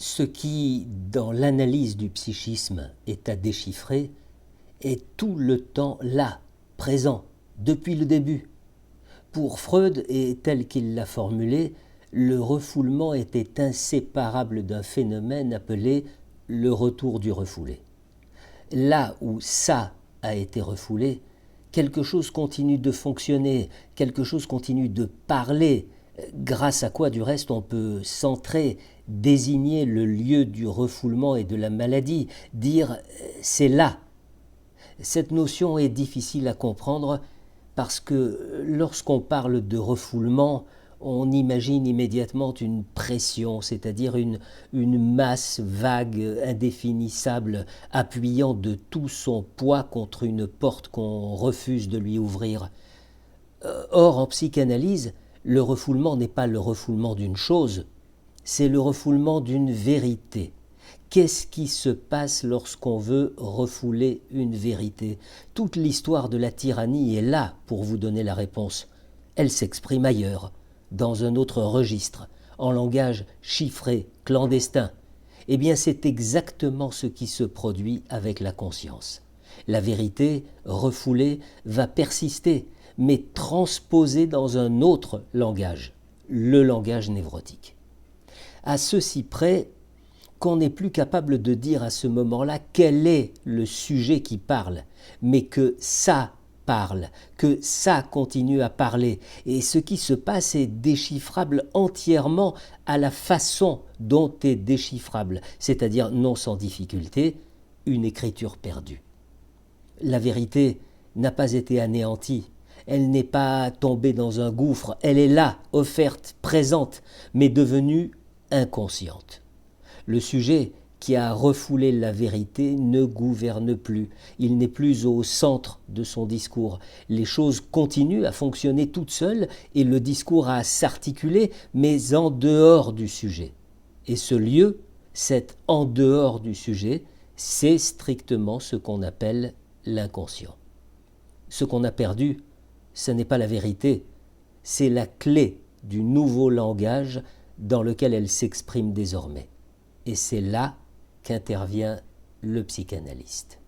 Ce qui, dans l'analyse du psychisme, est à déchiffrer, est tout le temps là, présent, depuis le début. Pour Freud, et tel qu'il l'a formulé, le refoulement était inséparable d'un phénomène appelé le retour du refoulé. Là où ça a été refoulé, quelque chose continue de fonctionner, quelque chose continue de parler, grâce à quoi du reste on peut centrer, désigner le lieu du refoulement et de la maladie, dire c'est là. Cette notion est difficile à comprendre parce que lorsqu'on parle de refoulement, on imagine immédiatement une pression, c'est-à-dire une masse vague, indéfinissable, appuyant de tout son poids contre une porte qu'on refuse de lui ouvrir. Or, en psychanalyse, le refoulement n'est pas le refoulement d'une chose, c'est le refoulement d'une vérité. Qu'est-ce qui se passe lorsqu'on veut refouler une vérité? Toute l'histoire de la tyrannie est là pour vous donner la réponse. Elle s'exprime ailleurs, dans un autre registre, en langage chiffré, clandestin. Eh bien, c'est exactement ce qui se produit avec la conscience. La vérité, refoulée, va persister, mais transposée dans un autre langage, le langage névrotique. À ceci près qu'on n'est plus capable de dire à ce moment-là quel est le sujet qui parle, mais que ça parle, que ça continue à parler. Et ce qui se passe est déchiffrable entièrement à la façon dont est déchiffrable, c'est-à-dire non sans difficulté, une écriture perdue. La vérité n'a pas été anéantie, elle n'est pas tombée dans un gouffre, elle est là, offerte, présente, mais devenue inconsciente. Le sujet qui a refoulé la vérité ne gouverne plus. Il n'est plus au centre de son discours. Les choses continuent à fonctionner toutes seules et le discours à s'articuler, mais en dehors du sujet. Et ce lieu, cet en dehors du sujet, c'est strictement ce qu'on appelle l'inconscient. Ce qu'on a perdu, ce n'est pas la vérité, c'est la clé du nouveau langage dans lequel elle s'exprime désormais. Et c'est là qu'intervient le psychanalyste.